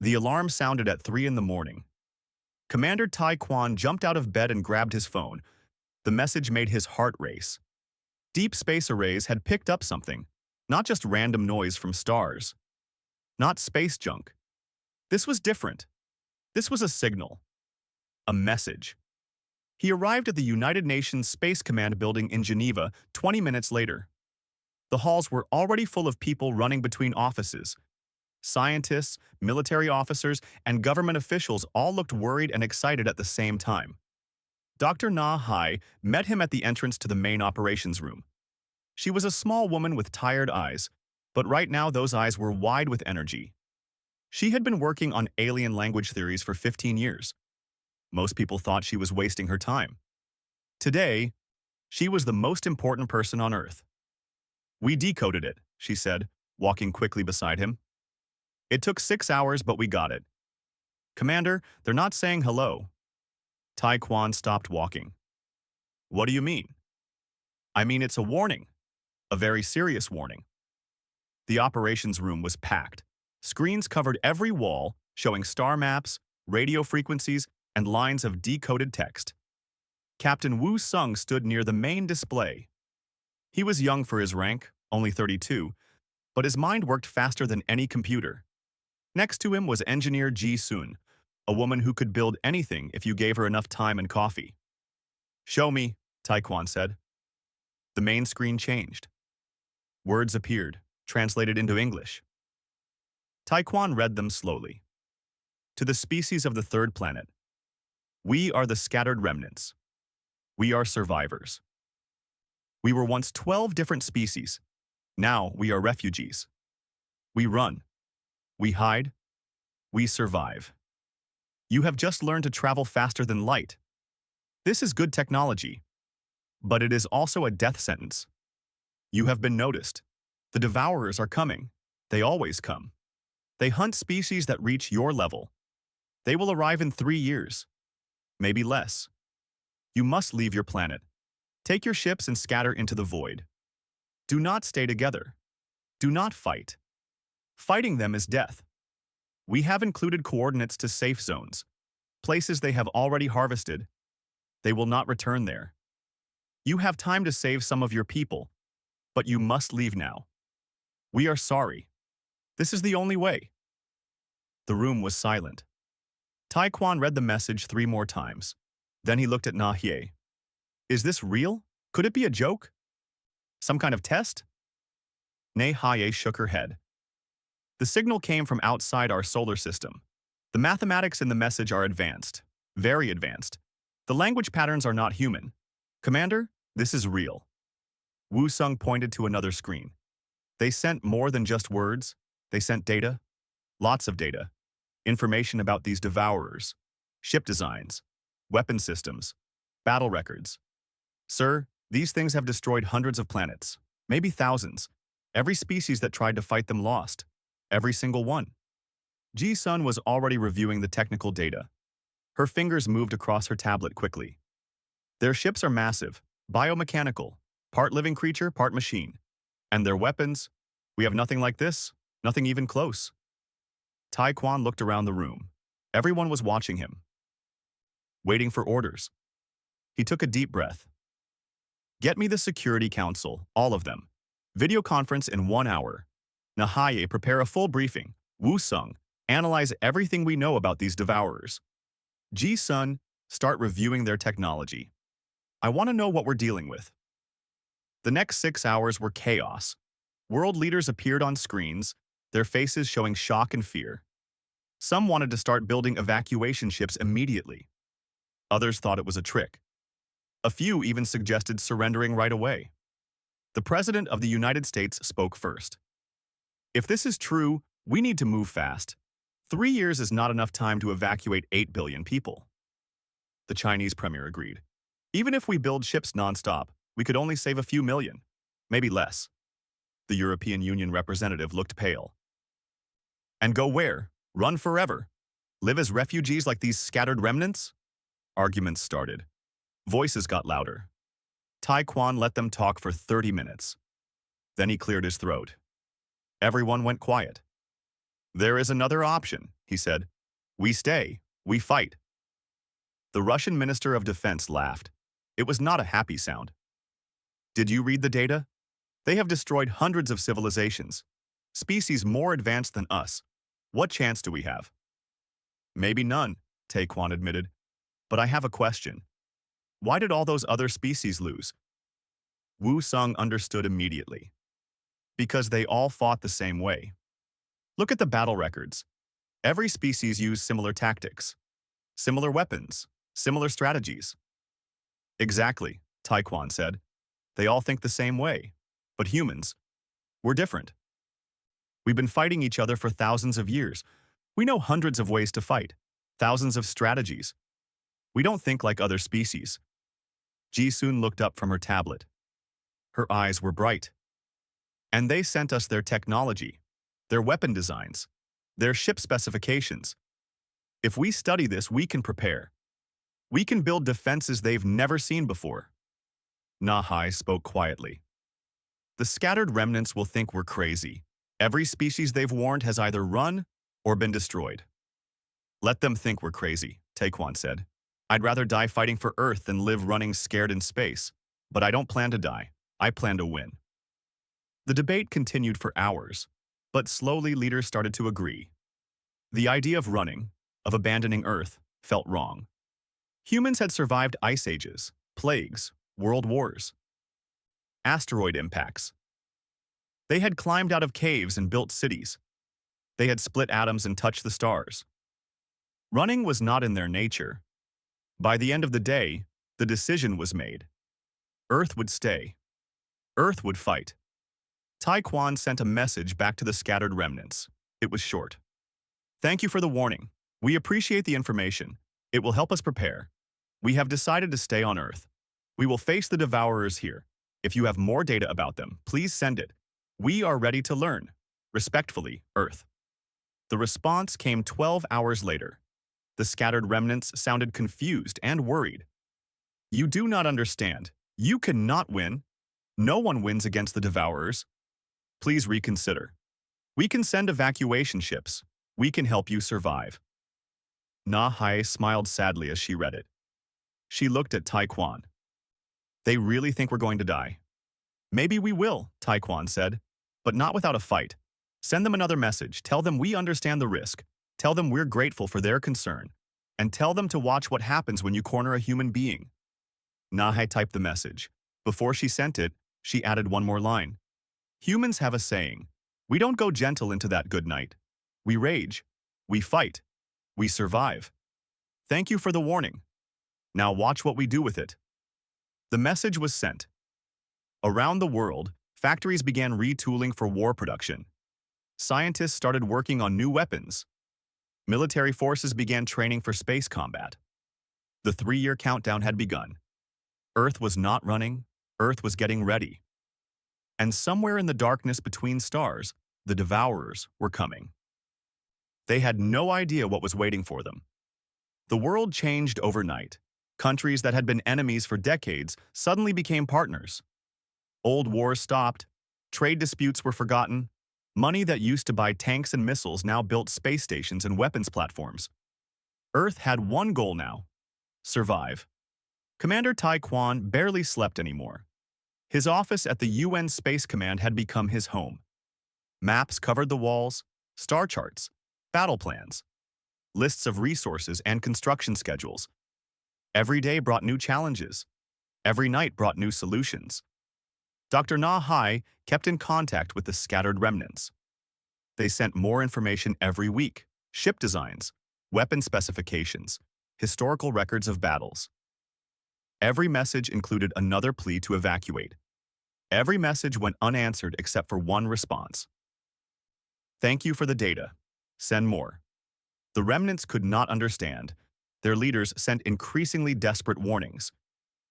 The alarm sounded at 3 in the morning. Commander Tai Quan jumped out of bed and grabbed his phone. The message made his heart race. Deep space arrays had picked up something, not just random noise from stars. Not space junk. This was different. This was a signal. A message. He arrived at the United Nations Space Command building in Geneva 20 minutes later. The halls were already full of people running between offices. Scientists, military officers, and government officials all looked worried and excited at the same time. Dr. Na Hai met him at the entrance to the main operations room. She was a small woman with tired eyes, but right now those eyes were wide with energy. She had been working on alien language theories for 15 years. Most people thought she was wasting her time. Today, she was the most important person on Earth. "We decoded it," she said, walking quickly beside him. "It took 6 hours, but we got it." "Commander, they're not saying hello." Tai Quan stopped walking. "What do you mean?" "I mean it's a warning. A very serious warning." The operations room was packed. Screens covered every wall, showing star maps, radio frequencies, and lines of decoded text. Captain Wu Sung stood near the main display. He was young for his rank, only 32, but his mind worked faster than any computer. Next to him was engineer Ji Sun, a woman who could build anything if you gave her enough time and coffee. "Show me," Tai Quan said. The main screen changed. Words appeared, translated into English. Tai Quan read them slowly. "To the species of the third planet. We are the scattered remnants. We are survivors. We were once 12 different species. Now we are refugees. We run. We hide. We survive. You have just learned to travel faster than light. This is good technology, but it is also a death sentence. You have been noticed. The devourers are coming. They always come. They hunt species that reach your level. They will arrive in 3 years. Maybe less. You must leave your planet. Take your ships and scatter into the void. Do not stay together. Do not fight. Fighting them is death. We have included coordinates to safe zones, places they have already harvested. They will not return there. You have time to save some of your people, but you must leave now. We are sorry. This is the only way." The room was silent. Tai Quan read the message 3 more times. Then he looked at Na Hie. "Is this real? Could it be a joke? Some kind of test?" Na Hie shook her head. "The signal came from outside our solar system. The mathematics in the message are advanced, very advanced. The language patterns are not human. Commander, this is real." Wu Sung pointed to another screen. "They sent more than just words. They sent data. Lots of data. Information about these devourers. Ship designs. Weapon systems. Battle records. Sir, these things have destroyed hundreds of planets. Maybe thousands. Every species that tried to fight them lost. Every single one." Ji Sun was already reviewing the technical data. Her fingers moved across her tablet quickly. "Their ships are massive, biomechanical, part living creature, part machine. And their weapons, we have nothing like this, nothing even close." Tai Quan looked around the room. Everyone was watching him, waiting for orders. He took a deep breath. "Get me the Security Council, all of them. Video conference in 1 hour. Na Hie, prepare a full briefing. Wu Sung, analyze everything we know about these devourers. Ji Sun, start reviewing their technology. I want to know what we're dealing with." The next 6 hours were chaos. World leaders appeared on screens, their faces showing shock and fear. Some wanted to start building evacuation ships immediately. Others thought it was a trick. A few even suggested surrendering right away. The President of the United States spoke first. "If this is true, we need to move fast. 3 years is not enough time to evacuate 8 billion people." The Chinese premier agreed. "Even if we build ships nonstop, we could only save a few million, maybe less." The European Union representative looked pale. "And go where? Run forever? Live as refugees like these scattered remnants?" Arguments started. Voices got louder. Tai Quan let them talk for 30 minutes. Then he cleared his throat. Everyone went quiet. There is another option, he said. We stay. We fight. The Russian Minister of Defense laughed. It was not a happy sound. Did you read the data? They have destroyed hundreds of civilizations. Species more advanced than us. What chance do we have? Maybe none, Taekwon admitted. But I have a question. Why did all those other species lose? Wu Sung understood immediately. Because they all fought the same way. Look at the battle records. Every species used similar tactics, similar weapons, similar strategies. Exactly, Taekwon said. They all think the same way. But humans, we're different. We've been fighting each other for thousands of years. We know hundreds of ways to fight, thousands of strategies. We don't think like other species. Ji-sun looked up from her tablet. Her eyes were bright. And they sent us their technology, their weapon designs, their ship specifications. If we study this, we can prepare. We can build defenses they've never seen before. Nahai spoke quietly. The scattered remnants will think we're crazy. Every species they've warned has either run or been destroyed. Let them think we're crazy, Taekwon said. I'd rather die fighting for Earth than live running scared in space. But I don't plan to die. I plan to win. The debate continued for hours, but slowly leaders started to agree. The idea of running, of abandoning Earth, felt wrong. Humans had survived ice ages, plagues, world wars, asteroid impacts. They had climbed out of caves and built cities. They had split atoms and touched the stars. Running was not in their nature. By the end of the day, the decision was made. Earth would stay. Earth would fight. Taekwon sent a message back to the scattered remnants. It was short. Thank you for the warning. We appreciate the information. It will help us prepare. We have decided to stay on Earth. We will face the Devourers here. If you have more data about them, please send it. We are ready to learn. Respectfully, Earth. The response came 12 hours later. The scattered remnants sounded confused and worried. You do not understand. You cannot win. No one wins against the Devourers. Please reconsider. We can send evacuation ships. We can help you survive. Na-hai smiled sadly as she read it. She looked at Taekwon. They really think we're going to die. Maybe we will, Taekwon said, but not without a fight. Send them another message. Tell them we understand the risk. Tell them we're grateful for their concern. And tell them to watch what happens when you corner a human being. Na-hai typed the message. Before she sent it, she added one more line. Humans have a saying. We don't go gentle into that good night. We rage. We fight. We survive. Thank you for the warning. Now watch what we do with it. The message was sent. Around the world, factories began retooling for war production. Scientists started working on new weapons. Military forces began training for space combat. The 3-year countdown had begun. Earth was not running. Earth was getting ready. And somewhere in the darkness between stars, the Devourers were coming. They had no idea what was waiting for them. The world changed overnight. Countries that had been enemies for decades suddenly became partners. Old wars stopped. Trade disputes were forgotten. Money that used to buy tanks and missiles now built space stations and weapons platforms. Earth had one goal now: survive. Commander Taekwon barely slept anymore. His office at the UN Space Command had become his home. Maps covered the walls, star charts, battle plans, lists of resources and construction schedules. Every day brought new challenges. Every night brought new solutions. Dr. Na-hai kept in contact with the scattered remnants. They sent more information every week: ship designs, weapon specifications, historical records of battles. Every message included another plea to evacuate. Every message went unanswered except for one response. Thank you for the data. Send more. The remnants could not understand. Their leaders sent increasingly desperate warnings.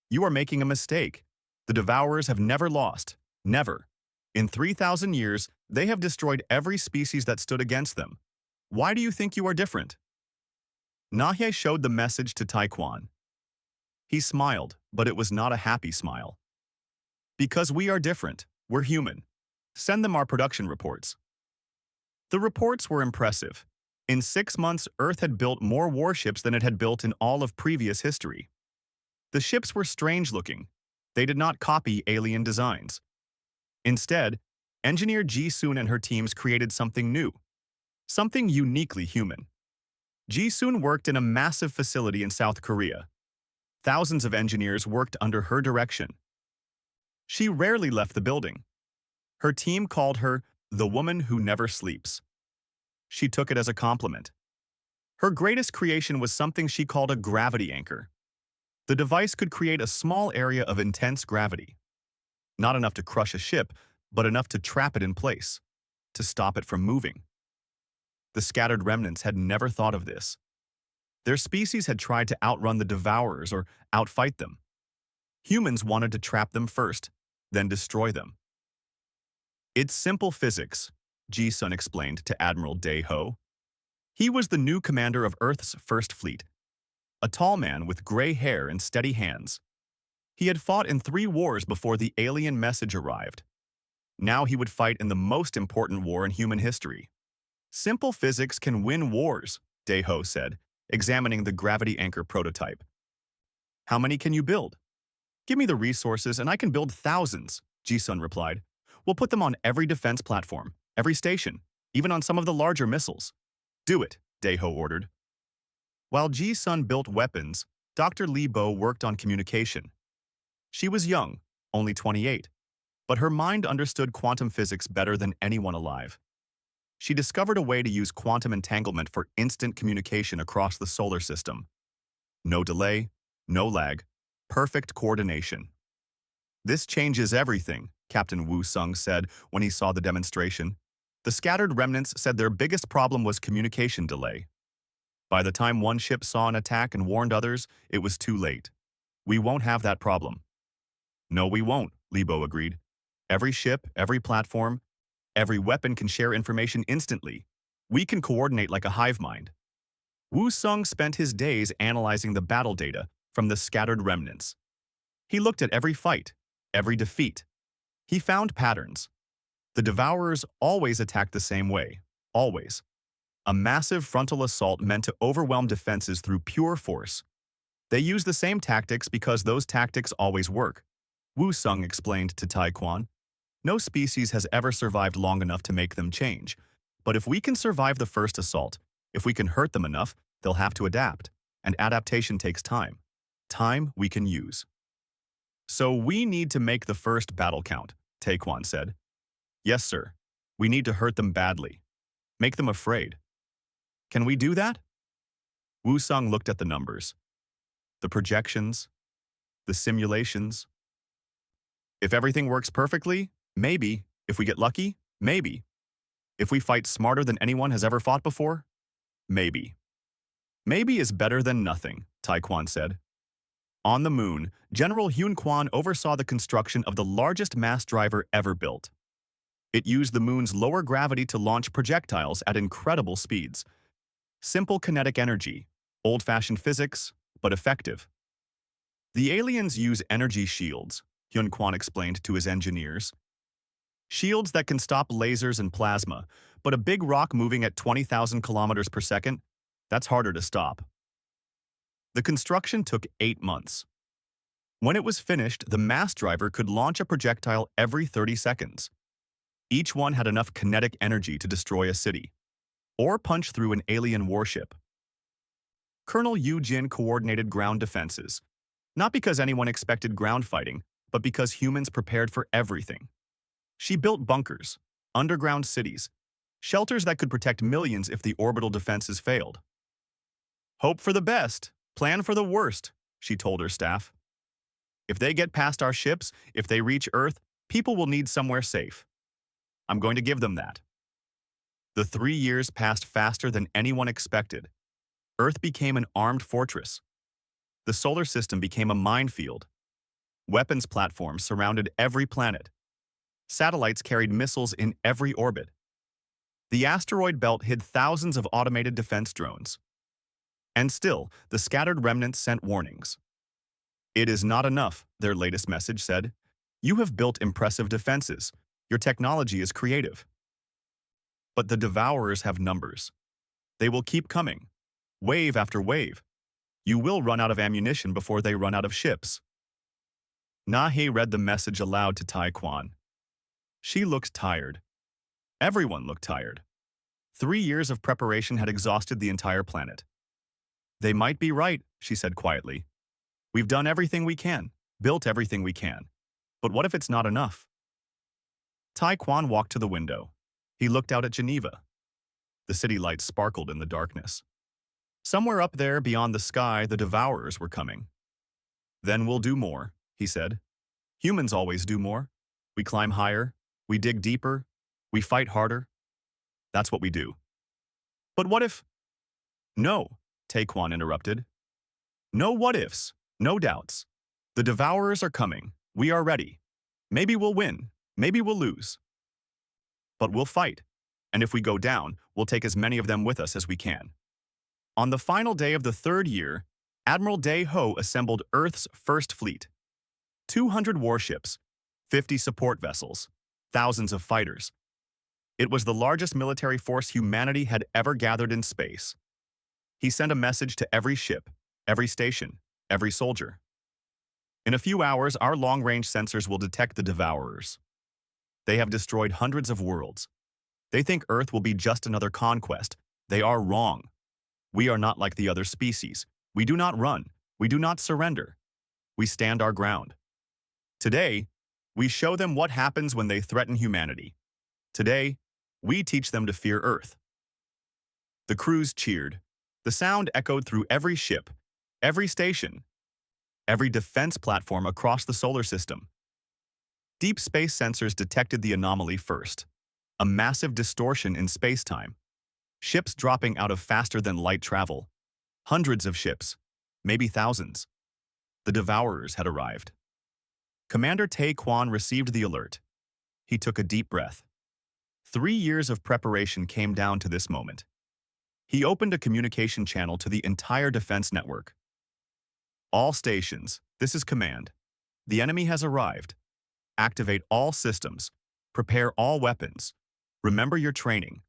You are making a mistake. The Devourers have never lost. Never. In 3,000 years, they have destroyed every species that stood against them. Why do you think you are different? Nahye showed the message to Taekwon. He smiled, but it was not a happy smile. Because we are different. We're human. Send them our production reports. The reports were impressive. In 6 months, Earth had built more warships than it had built in all of previous history. The ships were strange-looking. They did not copy alien designs. Instead, engineer Ji-soon and her teams created something new, something uniquely human. Ji-soon worked in a massive facility in South Korea. Thousands of engineers worked under her direction. She rarely left the building. Her team called her the woman who never sleeps. She took it as a compliment. Her greatest creation was something she called a gravity anchor. The device could create a small area of intense gravity. Not enough to crush a ship, but enough to trap it in place, to stop it from moving. The scattered remnants had never thought of this. Their species had tried to outrun the devourers or outfight them. Humans wanted to trap them first, then destroy them. It's simple physics, Ji-sun explained to Admiral Dae-ho. He was the new commander of Earth's First Fleet, a tall man with gray hair and steady hands. He had fought in 3 wars before the alien message arrived. Now he would fight in the most important war in human history. Simple physics can win wars, Dae-ho said, examining the gravity anchor prototype. How many can you build? Give me the resources and I can build thousands, Ji-sun replied. We'll put them on every defense platform, every station, even on some of the larger missiles. Do it, Dae-ho ordered. While Ji-sun built weapons, Dr. Lee Bo worked on communication. She was young, only 28, but her mind understood quantum physics better than anyone alive. She discovered a way to use quantum entanglement for instant communication across the solar system. No delay, no lag, perfect coordination. This changes everything, Captain Woo Sung said when he saw the demonstration. The scattered remnants said their biggest problem was communication delay. By the time one ship saw an attack and warned others, it was too late. We won't have that problem. No, we won't, Lee Bo agreed. Every ship, every platform, every weapon can share information instantly. We can coordinate like a hive mind. Woo Sung spent his days analyzing the battle data from the scattered remnants. He looked at every fight, every defeat. He found patterns. The Devourers always attacked the same way, always. A massive frontal assault meant to overwhelm defenses through pure force. They use the same tactics because those tactics always work, Woo Sung explained to Taekwon. No species has ever survived long enough to make them change. But if we can survive the first assault, if we can hurt them enough, they'll have to adapt. And adaptation takes time. Time we can use. So we need to make the first battle count, Taekwon said. Yes, sir. We need to hurt them badly. Make them afraid. Can we do that? Woo Sung looked at the numbers. The projections. The simulations. If everything works perfectly, maybe. If we get lucky, maybe. If we fight smarter than anyone has ever fought before, maybe. Maybe is better than nothing, Taekwon said. On the moon, General Hyun Kwon oversaw the construction of the largest mass driver ever built. It used the moon's lower gravity to launch projectiles at incredible speeds. Simple kinetic energy, old-fashioned physics, but effective. The aliens use energy shields, Hyun Kwon explained to his engineers. Shields that can stop lasers and plasma, but a big rock moving at 20,000 kilometers per second, that's harder to stop. The construction took 8 months. When it was finished, the mass driver could launch a projectile every 30 seconds. Each one had enough kinetic energy to destroy a city, or punch through an alien warship. Colonel Yu Jin coordinated ground defenses, not because anyone expected ground fighting, but because humans prepared for everything. She built bunkers, underground cities, shelters that could protect millions if the orbital defenses failed. Hope for the best, plan for the worst, she told her staff. If they get past our ships, if they reach Earth, people will need somewhere safe. I'm going to give them that. The 3 years passed faster than anyone expected. Earth became an armed fortress. The solar system became a minefield. Weapons platforms surrounded every planet. Satellites carried missiles in every orbit. The asteroid belt hid thousands of automated defense drones. And still, the scattered remnants sent warnings. It is not enough, their latest message said. You have built impressive defenses. Your technology is creative. But the Devourers have numbers. They will keep coming, wave after wave. You will run out of ammunition before they run out of ships. Nahe read the message aloud to Tai Quan. She looked tired. Everyone looked tired. 3 years of preparation had exhausted the entire planet. They might be right, she said quietly. We've done everything we can, built everything we can. But what if it's not enough? Tai Quan walked to the window. He looked out at Geneva. The city lights sparkled in the darkness. Somewhere up there beyond the sky, the Devourers were coming. Then we'll do more, he said. Humans always do more. We climb higher, we dig deeper, we fight harder. That's what we do. But what if… No, Tai Quan interrupted. No what-ifs, no doubts. The Devourers are coming. We are ready. Maybe we'll win, maybe we'll lose. But we'll fight, and if we go down, we'll take as many of them with us as we can. On the final day of the 3rd year, Admiral Day Ho assembled Earth's first fleet. 200 warships, 50 support vessels, thousands of fighters. It was the largest military force humanity had ever gathered in space. He sent a message to every ship, every station, every soldier. In a few hours, our long-range sensors will detect the Devourers. They have destroyed hundreds of worlds. They think Earth will be just another conquest. They are wrong. We are not like the other species. We do not run. We do not surrender. We stand our ground. Today, we show them what happens when they threaten humanity. Today, we teach them to fear Earth. The crews cheered. The sound echoed through every ship, every station, every defense platform across the solar system. Deep space sensors detected the anomaly first. A massive distortion in space-time. Ships dropping out of faster-than-light travel. Hundreds of ships, maybe thousands. The Devourers had arrived. Commander Tai Quan received the alert. He took a deep breath. 3 years of preparation came down to this moment. He opened a communication channel to the entire defense network. All stations, this is command. The enemy has arrived. Activate all systems. Prepare all weapons. Remember your training.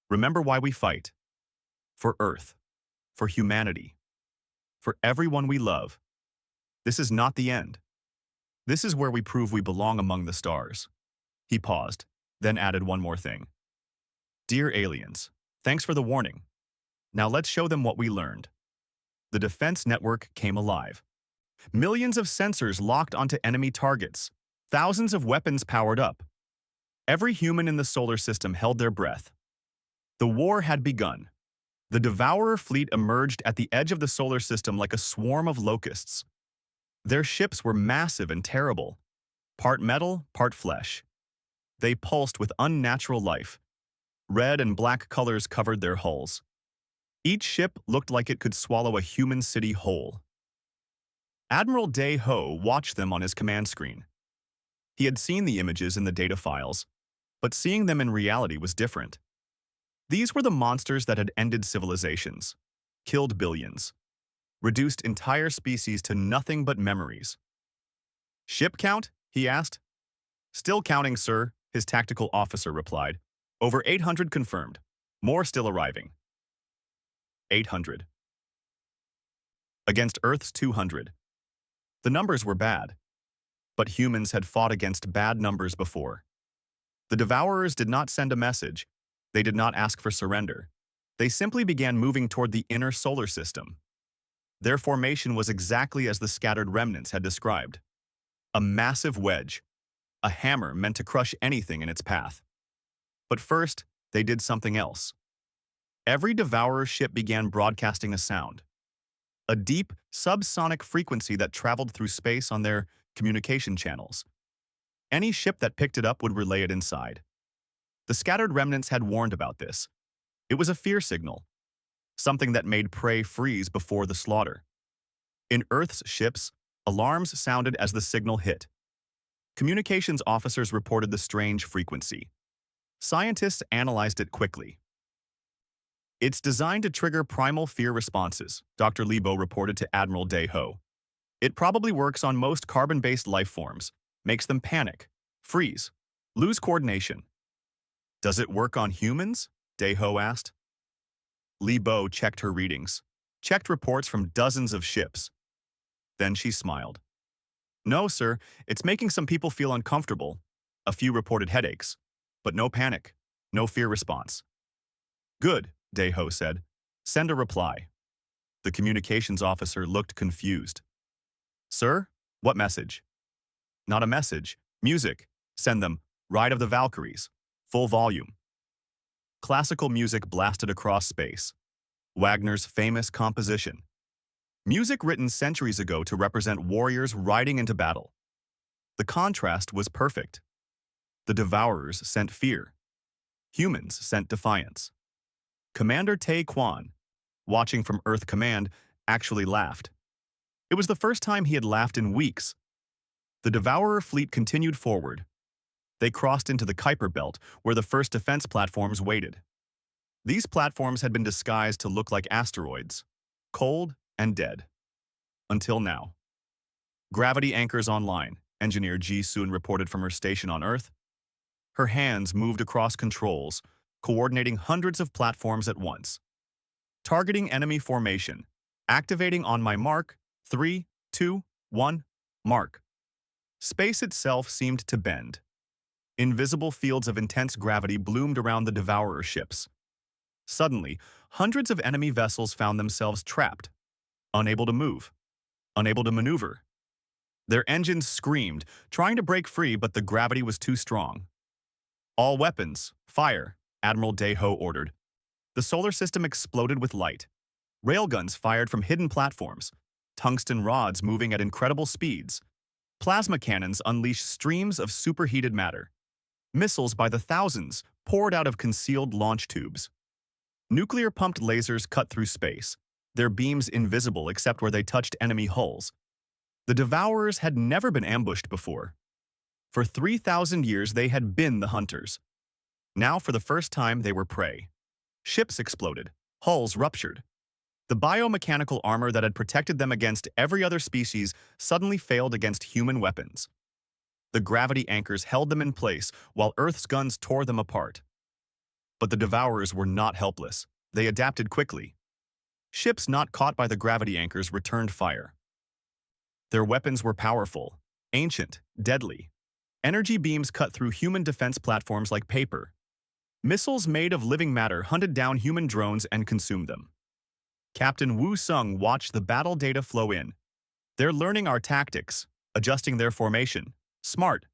Remember why we fight. For Earth. For humanity. For everyone we love. This is not the end. This is where we prove we belong among the stars. He paused, then added one more thing. Dear aliens, thanks for the warning. Now let's show them what we learned. The defense network came alive. Millions of sensors locked onto enemy targets. Thousands of weapons powered up. Every human in the solar system held their breath. The war had begun. The Devourer fleet emerged at the edge of the solar system like a swarm of locusts. Their ships were massive and terrible, part metal, part flesh. They pulsed with unnatural life. Red and black colors covered their hulls. Each ship looked like it could swallow a human city whole. Admiral Day Ho watched them on his command screen. He had seen the images in the data files, but seeing them in reality was different. These were the monsters that had ended civilizations, killed billions, reduced entire species to nothing but memories. Ship count? He asked. Still counting, sir, his tactical officer replied. Over 800 confirmed. More still arriving. 800. Against Earth's 200. The numbers were bad. But humans had fought against bad numbers before. The Devourers did not send a message. They did not ask for surrender. They simply began moving toward the inner solar system. Their formation was exactly as the scattered remnants had described. A massive wedge, a hammer meant to crush anything in its path. But first, they did something else. Every Devourer ship began broadcasting a sound. A deep, subsonic frequency that traveled through space on their communication channels. Any ship that picked it up would relay it inside. The scattered remnants had warned about this. It was a fear signal, something that made prey freeze before the slaughter. In Earth's ships, alarms sounded as the signal hit. Communications officers reported the strange frequency. Scientists analyzed it quickly. It's designed to trigger primal fear responses, Dr. Lebo reported to Admiral Day Ho. It probably works on most carbon-based life forms, makes them panic, freeze, lose coordination. Does it work on humans? Daeho asked. Li Bo checked her readings, checked reports from dozens of ships. Then she smiled. No, sir, it's making some people feel uncomfortable. A few reported headaches, but no panic, no fear response. Good, Daeho said. Send a reply. The communications officer looked confused. Sir, what message? Not a message. Music. Send them. Ride of the Valkyries. Full volume. Classical music blasted across space. Wagner's famous composition. Music written centuries ago to represent warriors riding into battle. The contrast was perfect. The Devourers sent fear. Humans sent defiance. Commander Tae Kwan, watching from Earth Command, actually laughed. It was the first time he had laughed in weeks. The Devourer fleet continued forward. They crossed into the Kuiper Belt, where the first defense platforms waited. These platforms had been disguised to look like asteroids, cold and dead. Until now. Gravity anchors online, Engineer Ji Soon reported from her station on Earth. Her hands moved across controls, coordinating hundreds of platforms at once. Targeting enemy formation. Activating on my mark. 3, 2, 1, mark. Space itself seemed to bend. Invisible fields of intense gravity bloomed around the Devourer ships. Suddenly, hundreds of enemy vessels found themselves trapped, unable to move, unable to maneuver. Their engines screamed, trying to break free, but the gravity was too strong. All weapons, fire, Admiral Daeho ordered. The solar system exploded with light. Railguns fired from hidden platforms, tungsten rods moving at incredible speeds. Plasma cannons unleashed streams of superheated matter. Missiles by the thousands poured out of concealed launch tubes. Nuclear-pumped lasers cut through space, their beams invisible except where they touched enemy hulls. The Devourers had never been ambushed before. For 3,000 years they had been the hunters. Now for the first time they were prey. Ships exploded, hulls ruptured. The biomechanical armor that had protected them against every other species suddenly failed against human weapons. The gravity anchors held them in place while Earth's guns tore them apart. But the Devourers were not helpless. They adapted quickly. Ships not caught by the gravity anchors returned fire. Their weapons were powerful, ancient, deadly. Energy beams cut through human defense platforms like paper. Missiles made of living matter hunted down human drones and consumed them. Captain Wu Sung watched the battle data flow in. They're learning our tactics, adjusting their formation. Smart.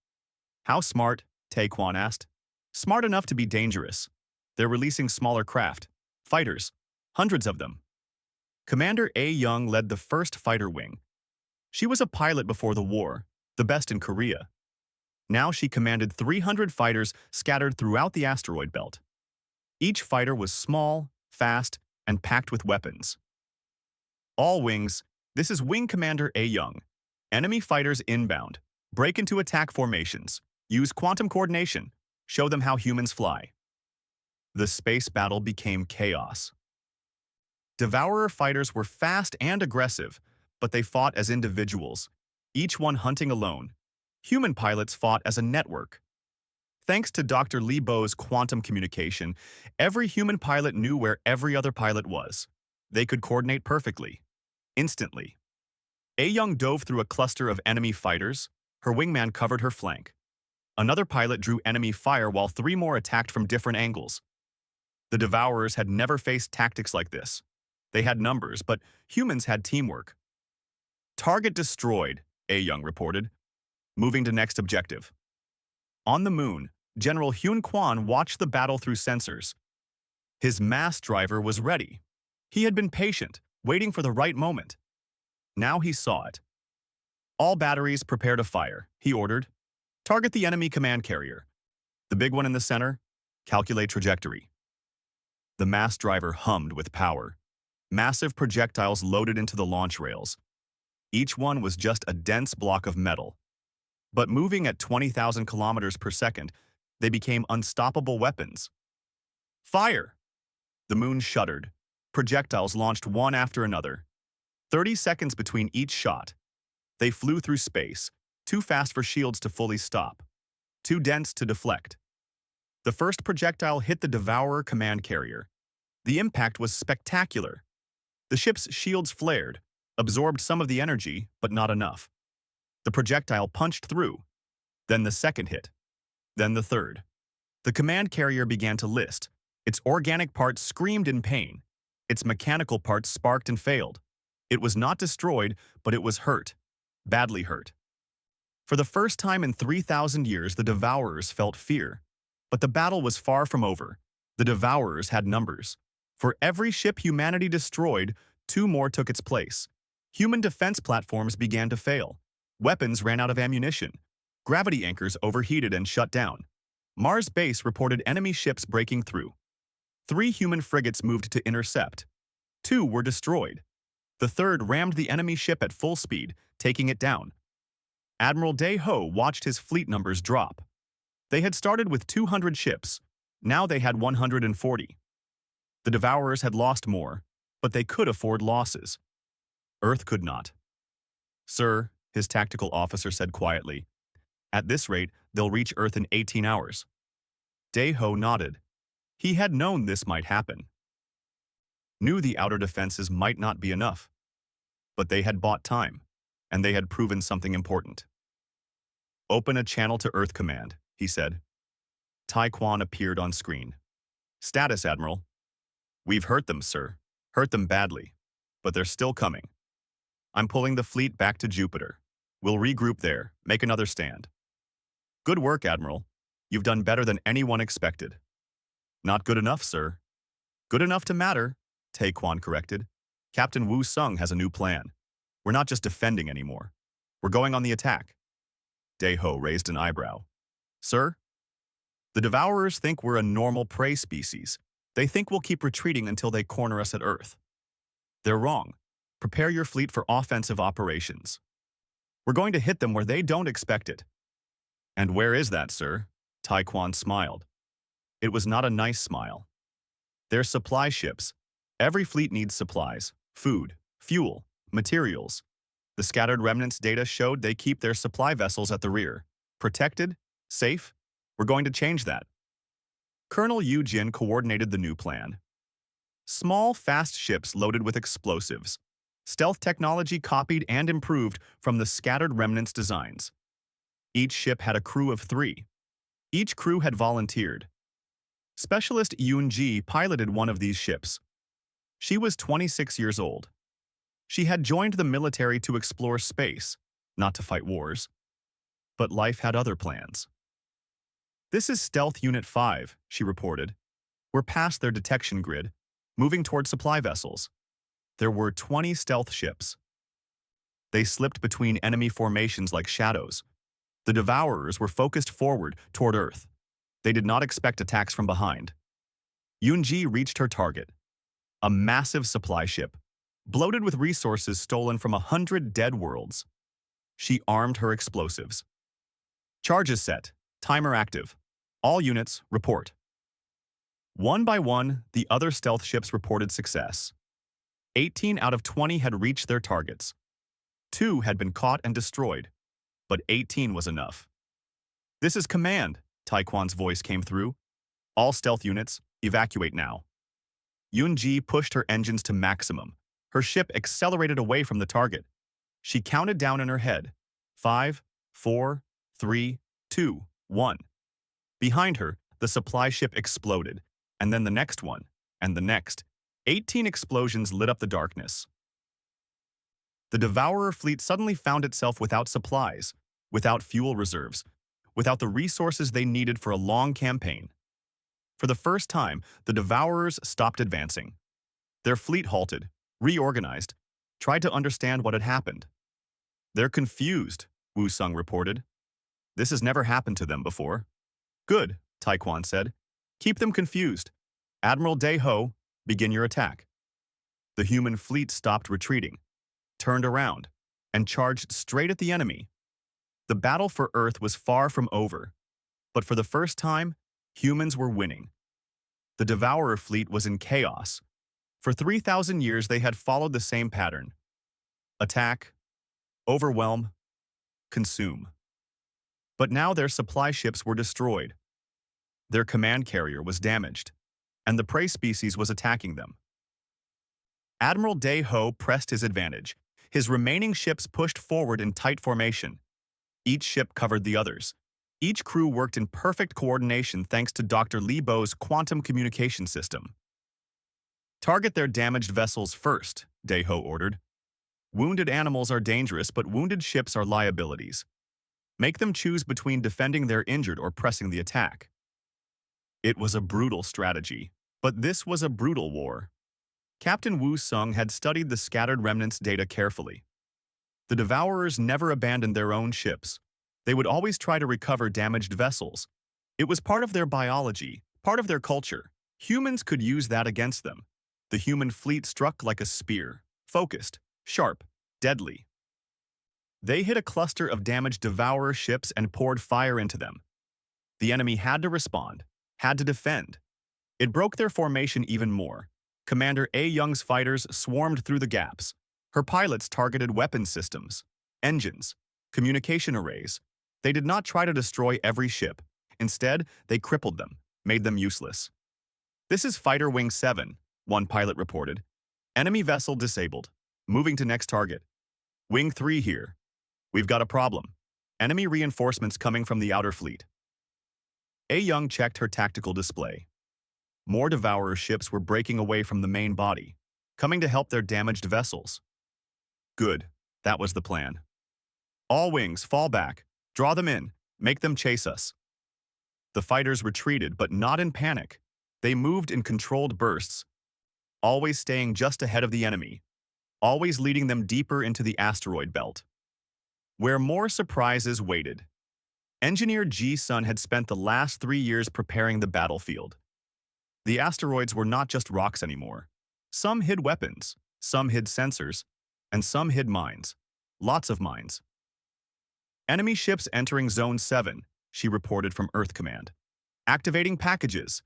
How smart? Tae Kwan asked. Smart enough to be dangerous. They're releasing smaller craft. Fighters. Hundreds of them. Commander A. Young led the first fighter wing. She was a pilot before the war, the best in Korea. Now she commanded 300 fighters scattered throughout the asteroid belt. Each fighter was small, fast, and packed with weapons. All wings, this is Wing Commander A. Young. Enemy fighters inbound. Break into attack formations. Use quantum coordination. Show them how humans fly. The space battle became chaos. Devourer fighters were fast and aggressive, but they fought as individuals, each one hunting alone. Human pilots fought as a network. Thanks to Dr. Li Bo's quantum communication, every human pilot knew where every other pilot was. They could coordinate perfectly, instantly. A. Young dove through a cluster of enemy fighters. Her wingman covered her flank. Another pilot drew enemy fire while 3 more attacked from different angles. The Devourers had never faced tactics like this. They had numbers, but humans had teamwork. Target destroyed, A. Young reported. Moving to next objective. On the moon, General Hyun Kwan watched the battle through sensors. His mass driver was ready. He had been patient, waiting for the right moment. Now he saw it. All batteries prepare to fire, he ordered. Target the enemy command carrier. The big one in the center, calculate trajectory. The mass driver hummed with power. Massive projectiles loaded into the launch rails. Each one was just a dense block of metal. But moving at 20,000 kilometers per second, they became unstoppable weapons. Fire! The moon shuddered. Projectiles launched one after another. 30 seconds between each shot. They flew through space, too fast for shields to fully stop, too dense to deflect. The first projectile hit the Devourer command carrier. The impact was spectacular. The ship's shields flared, absorbed some of the energy, but not enough. The projectile punched through. Then the second hit. Then the third. The command carrier began to list. Its organic parts screamed in pain. Its mechanical parts sparked and failed. It was not destroyed, but it was hurt. Badly hurt. For the first time in 3,000 years, the Devourers felt fear. But the battle was far from over. The Devourers had numbers. For every ship humanity destroyed, 2 more took its place. Human defense platforms began to fail. Weapons ran out of ammunition. Gravity anchors overheated and shut down. Mars base reported enemy ships breaking through. 3 human frigates moved to intercept. 2 were destroyed. The third rammed the enemy ship at full speed, taking it down. Admiral Day Ho watched his fleet numbers drop. They had started with 200 ships. Now they had 140. The Devourers had lost more, but they could afford losses. Earth could not. "Sir," his tactical officer said quietly, "at this rate, they'll reach Earth in 18 hours. Day Ho nodded. He had known this might happen. Knew the outer defenses might not be enough. But they had bought time, and they had proven something important. "Open a channel to Earth Command," he said. Tai Quan appeared on screen. "Status, Admiral." "We've hurt them, sir. Hurt them badly. But they're still coming. I'm pulling the fleet back to Jupiter. We'll regroup there, make another stand." "Good work, Admiral. You've done better than anyone expected." "Not good enough, sir." "Good enough to matter," Tai Quan corrected. "Captain Wu Sung has a new plan. We're not just defending anymore. We're going on the attack." Day Ho raised an eyebrow. "Sir?" "The Devourers think we're a normal prey species. They think we'll keep retreating until they corner us at Earth. They're wrong. Prepare your fleet for offensive operations. We're going to hit them where they don't expect it." "And where is that, sir?" Tai Quan smiled. It was not a nice smile. "They're supply ships. Every fleet needs supplies, food, fuel, materials. The scattered remnants data showed they keep their supply vessels at the rear. Protected, safe. We're going to change that." Colonel Yu Jin coordinated the new plan. Small, fast ships loaded with explosives. Stealth technology copied and improved from the scattered remnants designs. Each ship had a crew of 3. Each crew had volunteered. Specialist Yoon Ji piloted one of these ships. She was 26 years old. She had joined the military to explore space, not to fight wars. But life had other plans. "This is Stealth Unit 5, she reported. "We're past their detection grid, moving toward supply vessels." There were 20 stealth ships. They slipped between enemy formations like shadows. The Devourers were focused forward toward Earth. They did not expect attacks from behind. Yoon-ji reached her target. A massive supply ship, bloated with resources stolen from 100 dead worlds. She armed her explosives. "Charges set. Timer active. All units, report." One by one, the other stealth ships reported success. 18 out of 20 had reached their targets. 2 had been caught and destroyed, but 18 was enough. "This is command," Tai Quan's voice came through. "All stealth units, evacuate now." Yoon-ji pushed her engines to maximum. Her ship accelerated away from the target. She counted down in her head. 5, 4, 3, 2, 1. Behind her, the supply ship exploded, and then the next one, and the next. 18 explosions lit up the darkness. The Devourer fleet suddenly found itself without supplies, without fuel reserves, without the resources they needed for a long campaign. For the first time, the Devourers stopped advancing. Their fleet halted, reorganized, tried to understand what had happened. "They're confused," Wu Sung reported. "This has never happened to them before." "Good," Tai Quan said. "Keep them confused. Admiral Day Ho, begin your attack." The human fleet stopped retreating, turned around, and charged straight at the enemy. The battle for Earth was far from over, but for the first time, humans were winning. The Devourer fleet was in chaos. For 3,000 years, they had followed the same pattern. Attack, overwhelm, consume. But now their supply ships were destroyed. Their command carrier was damaged, and the prey species was attacking them. Admiral Day Ho pressed his advantage. His remaining ships pushed forward in tight formation. Each ship covered the others. Each crew worked in perfect coordination thanks to Dr. Li Bo's quantum communication system. Target their damaged vessels first, Day Ho ordered. Wounded animals are dangerous, but wounded ships are liabilities. Make them choose between defending their injured or pressing the attack. It was a brutal strategy, but this was a brutal war. Captain Wu Sung had studied the scattered remnants data carefully. The Devourers never abandoned their own ships. They would always try to recover damaged vessels. It was part of their biology, part of their culture. Humans could use that against them. The human fleet struck like a spear, focused, sharp, deadly. They hit a cluster of damaged Devourer ships and poured fire into them. The enemy had to respond, had to defend. It broke their formation even more. Commander A. Young's fighters swarmed through the gaps. Her pilots targeted weapon systems, engines, communication arrays. They did not try to destroy every ship. Instead, they crippled them, made them useless. "This is Fighter Wing 7, one pilot reported. "Enemy vessel disabled. Moving to next target. Wing 3 here. We've got a problem. Enemy reinforcements coming from the outer fleet." A. Young checked her tactical display. More Devourer ships were breaking away from the main body, coming to help their damaged vessels. Good. That was the plan. "All wings, fall back. Draw them in. Make them chase us." The fighters retreated, but not in panic. They moved in controlled bursts, always staying just ahead of the enemy, always leading them deeper into the asteroid belt, where more surprises waited. Engineer Ji Sun had spent the last 3 years preparing the battlefield. The asteroids were not just rocks anymore. Some hid weapons, some hid sensors, and some hid mines. Lots of mines. "Enemy ships entering Zone 7, she reported from Earth Command. "Activating packages."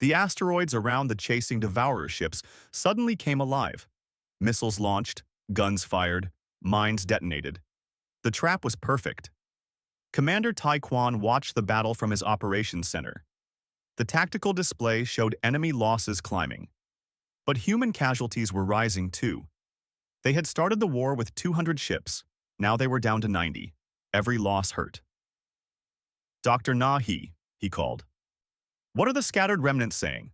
The asteroids around the chasing Devourer ships suddenly came alive. Missiles launched, guns fired, mines detonated. The trap was perfect. Commander Tai Quan watched the battle from his operations center. The tactical display showed enemy losses climbing. But human casualties were rising too. They had started the war with 200 ships. Now they were down to 90. Every loss hurt. "Dr. Nahi," he called. "What are the scattered remnants saying?"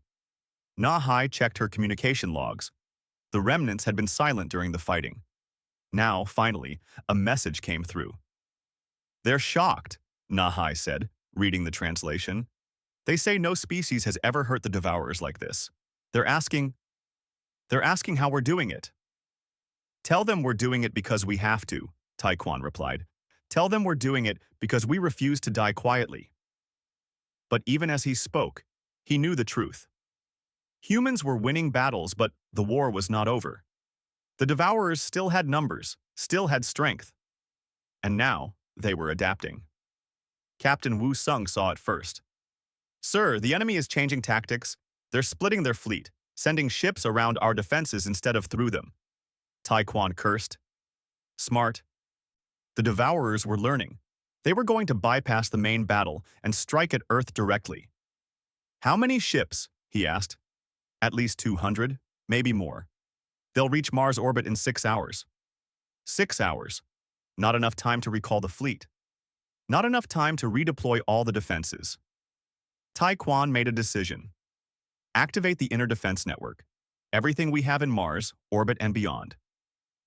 Nahi checked her communication logs. The remnants had been silent during the fighting. Now, finally, a message came through. "They're shocked," Nahi said, reading the translation. "They say no species has ever hurt the Devourers like this. They're asking how we're doing it." "Tell them we're doing it because we have to," Taekwon replied. "Tell them we're doing it because we refuse to die quietly." But even as he spoke, he knew the truth. Humans were winning battles, but the war was not over. The Devourers still had numbers, still had strength. And now, they were adapting. Captain Wu Sung saw it first. "Sir, the enemy is changing tactics. They're splitting their fleet, sending ships around our defenses instead of through them." Taekwon cursed. Smart. The Devourers were learning. They were going to bypass the main battle and strike at Earth directly. "How many ships?" he asked. "At least 200, maybe more. They'll reach Mars orbit in 6 hours. 6 hours. Not enough time to recall the fleet. Not enough time to redeploy all the defenses." Taekwon made a decision. "Activate the inner defense network. Everything we have in Mars, orbit and beyond.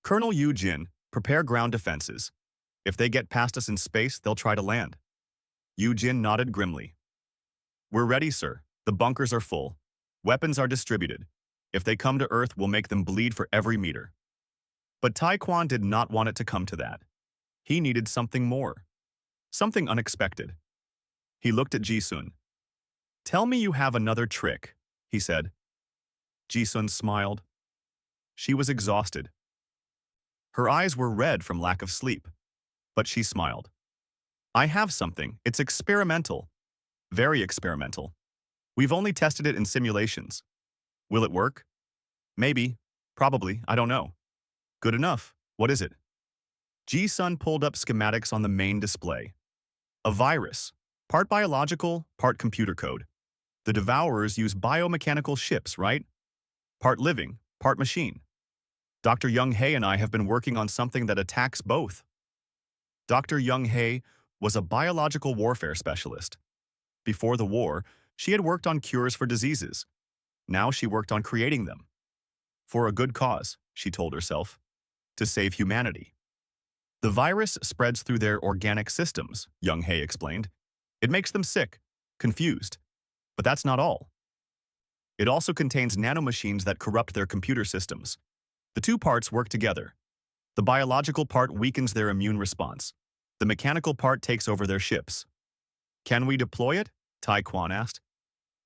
Colonel Yu Jin, prepare ground defenses. If they get past us in space, they'll try to land." Yu Jin nodded grimly. "We're ready, sir. The bunkers are full. Weapons are distributed. If they come to Earth, we'll make them bleed for every meter." But Taekwon did not want it to come to that. He needed something more. Something unexpected. He looked at Jisun. "Tell me you have another trick," he said. Jisun smiled. She was exhausted. Her eyes were red from lack of sleep. But she smiled. "I have something. It's experimental. Very experimental. We've only tested it in simulations. Will it work? Maybe. Probably. I don't know." "Good enough. What is it?" Ji-sun pulled up schematics on the main display. "A virus. Part biological, part computer code. The Devourers use biomechanical ships, right? Part living, part machine. Dr. Young Hae and I have been working on something that attacks both. Dr. Young Hae was a biological warfare specialist. Before the war, she had worked on cures for diseases. Now she worked on creating them. For a good cause, she told herself, to save humanity. The virus spreads through their organic systems, Young Hae explained. It makes them sick, confused. But that's not all. It also contains nanomachines that corrupt their computer systems. The two parts work together. The biological part weakens their immune response. The mechanical part takes over their ships. Can we deploy it? Tai Quan asked.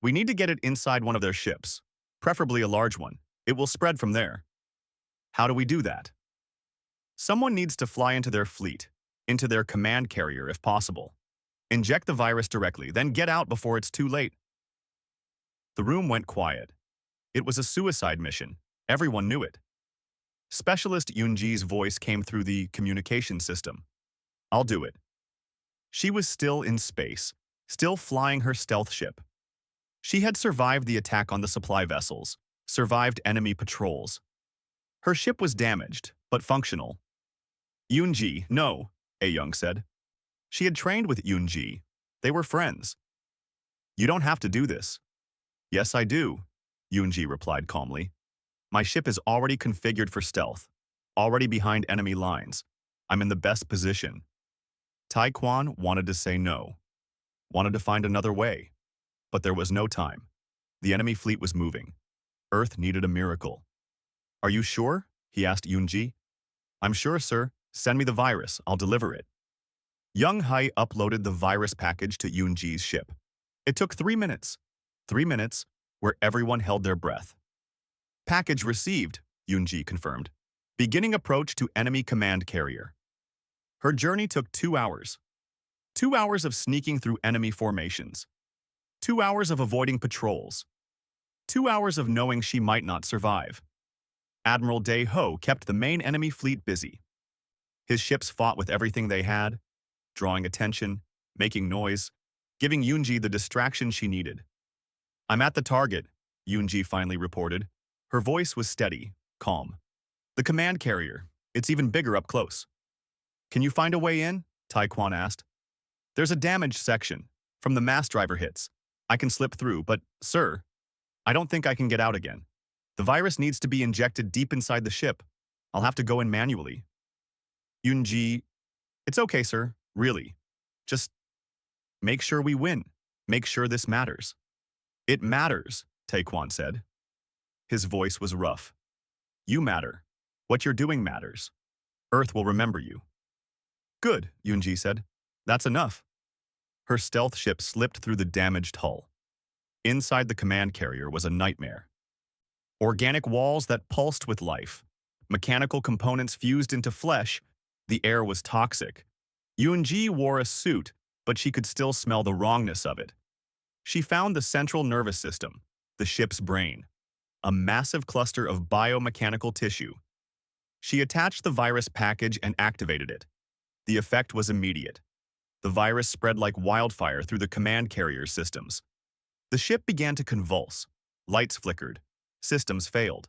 We need to get it inside one of their ships, preferably a large one. It will spread from there. How do we do that? Someone needs to fly into their fleet, into their command carrier if possible. Inject the virus directly, then get out before it's too late. The room went quiet. It was a suicide mission. Everyone knew it. Specialist Yoonji's voice came through the communication system. I'll do it. She was still in space, still flying her stealth ship. She had survived the attack on the supply vessels, survived enemy patrols. Her ship was damaged, but functional. Yoonji, no, A-Young said. She had trained with Yoonji. They were friends. You don't have to do this. Yes, I do, Yoonji replied calmly. My ship is already configured for stealth, already behind enemy lines. I'm in the best position. Tai Quan wanted to say no, wanted to find another way. But there was no time. The enemy fleet was moving. Earth needed a miracle. Are you sure? He asked Yoonji. I'm sure, sir. Send me the virus. I'll deliver it. Young Hae uploaded the virus package to Yoonji's ship. It took 3 minutes. 3 minutes where everyone held their breath. Package received, Yoonji confirmed. Beginning approach to enemy command carrier. Her journey took 2 hours. 2 hours of sneaking through enemy formations. 2 hours of avoiding patrols. 2 hours of knowing she might not survive. Admiral Dae Ho kept the main enemy fleet busy. His ships fought with everything they had, drawing attention, making noise, giving Yoonji the distraction she needed. I'm at the target, Yoonji finally reported. Her voice was steady, calm. The command carrier. It's even bigger up close. Can you find a way in? Tai Quan asked. There's a damaged section. From the mass driver hits. I can slip through, but, sir, I don't think I can get out again. The virus needs to be injected deep inside the ship. I'll have to go in manually. Yoonji, it's okay, sir, really. Just make sure we win. Make sure this matters. It matters, Tai Quan said. His voice was rough. You matter. What you're doing matters. Earth will remember you. Good, Yoonji said. That's enough. Her stealth ship slipped through the damaged hull. Inside the command carrier was a nightmare. Organic walls that pulsed with life. Mechanical components fused into flesh. The air was toxic. Yoonji wore a suit, but she could still smell the wrongness of it. She found the central nervous system, the ship's brain, a massive cluster of biomechanical tissue. She attached the virus package and activated it. The effect was immediate. The virus spread like wildfire through the command carrier systems. The ship began to convulse. Lights flickered. Systems failed.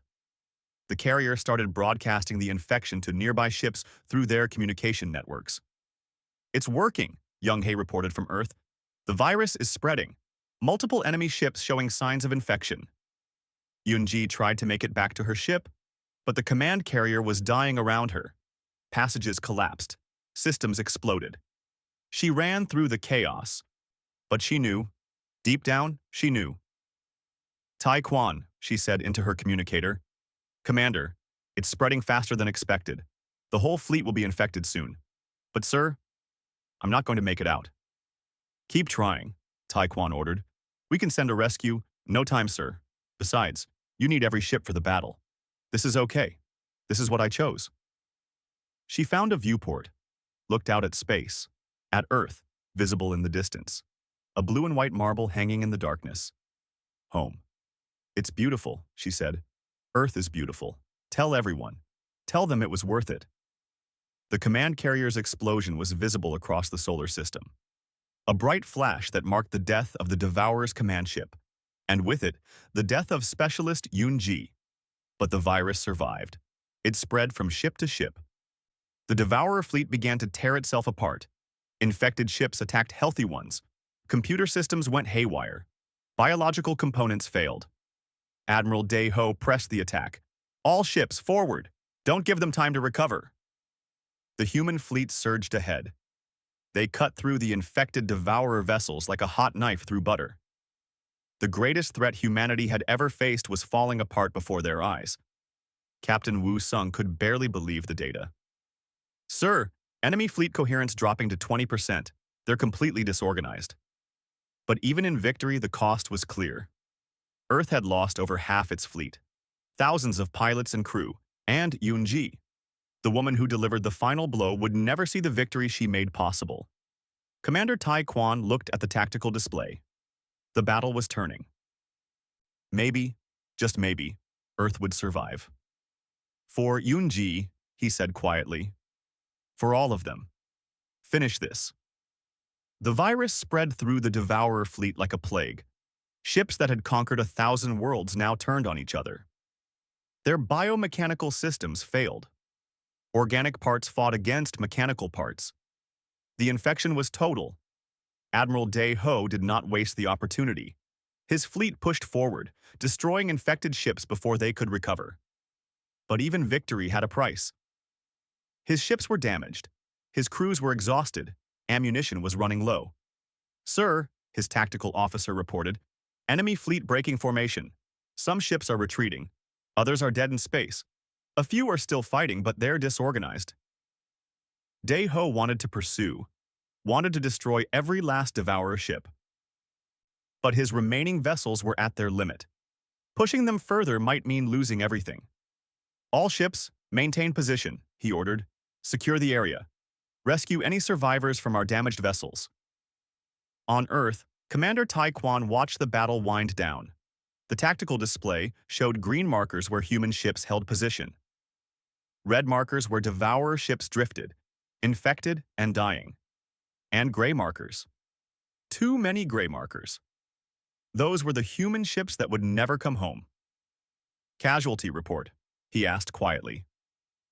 The carrier started broadcasting the infection to nearby ships through their communication networks. It's working, Young Hae reported from Earth. The virus is spreading. Multiple enemy ships showing signs of infection. Yoonji tried to make it back to her ship, but the command carrier was dying around her. Passages collapsed. Systems exploded. She ran through the chaos, but she knew. Deep down, she knew. Tai Quan, she said into her communicator. Commander, it's spreading faster than expected. The whole fleet will be infected soon. But sir, I'm not going to make it out. Keep trying, Tai Quan ordered. We can send a rescue. No time, sir. Besides, you need every ship for the battle. This is okay. This is what I chose. She found a viewport, looked out at space, at Earth, visible in the distance. A blue and white marble hanging in the darkness. Home. It's beautiful, she said. Earth is beautiful. Tell everyone. Tell them it was worth it. The command carrier's explosion was visible across the solar system. A bright flash that marked the death of the Devourer's command ship, and with it, the death of Specialist Yun-Ji. But the virus survived. It spread from ship to ship. The Devourer fleet began to tear itself apart. Infected ships attacked healthy ones. Computer systems went haywire. Biological components failed. Admiral Dae-ho pressed the attack. All ships forward! Don't give them time to recover. The human fleet surged ahead. They cut through the infected Devourer vessels like a hot knife through butter. The greatest threat humanity had ever faced was falling apart before their eyes. Captain Wu Sung could barely believe the data. Sir, enemy fleet coherence dropping to 20%. They're completely disorganized. But even in victory, the cost was clear. Earth had lost over half its fleet. Thousands of pilots and crew, and Yun-Ji. The woman who delivered the final blow would never see the victory she made possible. Commander Tai Quan looked at the tactical display. The battle was turning. Maybe, just maybe, Earth would survive. For Yun-Ji, he said quietly. For all of them. Finish this. The virus spread through the Devourer fleet like a plague. Ships that had conquered 1,000 worlds now turned on each other. Their biomechanical systems failed. Organic parts fought against mechanical parts. The infection was total. Admiral Dae-ho did not waste the opportunity. His fleet pushed forward, destroying infected ships before they could recover. But even victory had a price. His ships were damaged. His crews were exhausted. Ammunition was running low. Sir, his tactical officer reported, enemy fleet breaking formation. Some ships are retreating. Others are dead in space. A few are still fighting, but they're disorganized. Dae-ho wanted to pursue, wanted to destroy every last Devourer ship. But his remaining vessels were at their limit. Pushing them further might mean losing everything. All ships, maintain position, he ordered. Secure the area. Rescue any survivors from our damaged vessels. On Earth, Commander Tai Quan watched the battle wind down. The tactical display showed green markers where human ships held position. Red markers where Devourer ships drifted, infected and dying. And gray markers. Too many gray markers. Those were the human ships that would never come home. Casualty report, he asked quietly.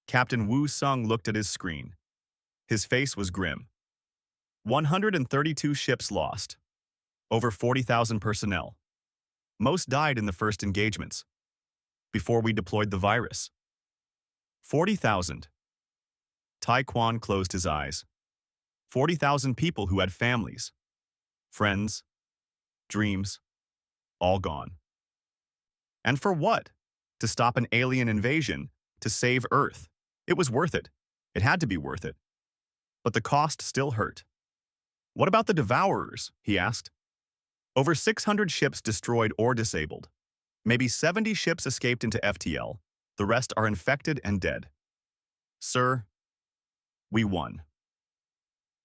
Captain Wu Sung looked at his screen. His face was grim. 132 ships lost. Over 40,000 personnel. Most died in the first engagements. Before we deployed the virus. 40,000. Tai Quan closed his eyes. 40,000 people who had families, friends, dreams, all gone. And for what? To stop an alien invasion, to save Earth. It was worth it. It had to be worth it. But the cost still hurt. What about the Devourers? He asked. Over 600 ships destroyed or disabled. Maybe 70 ships escaped into FTL. The rest are infected and dead. Sir, we won.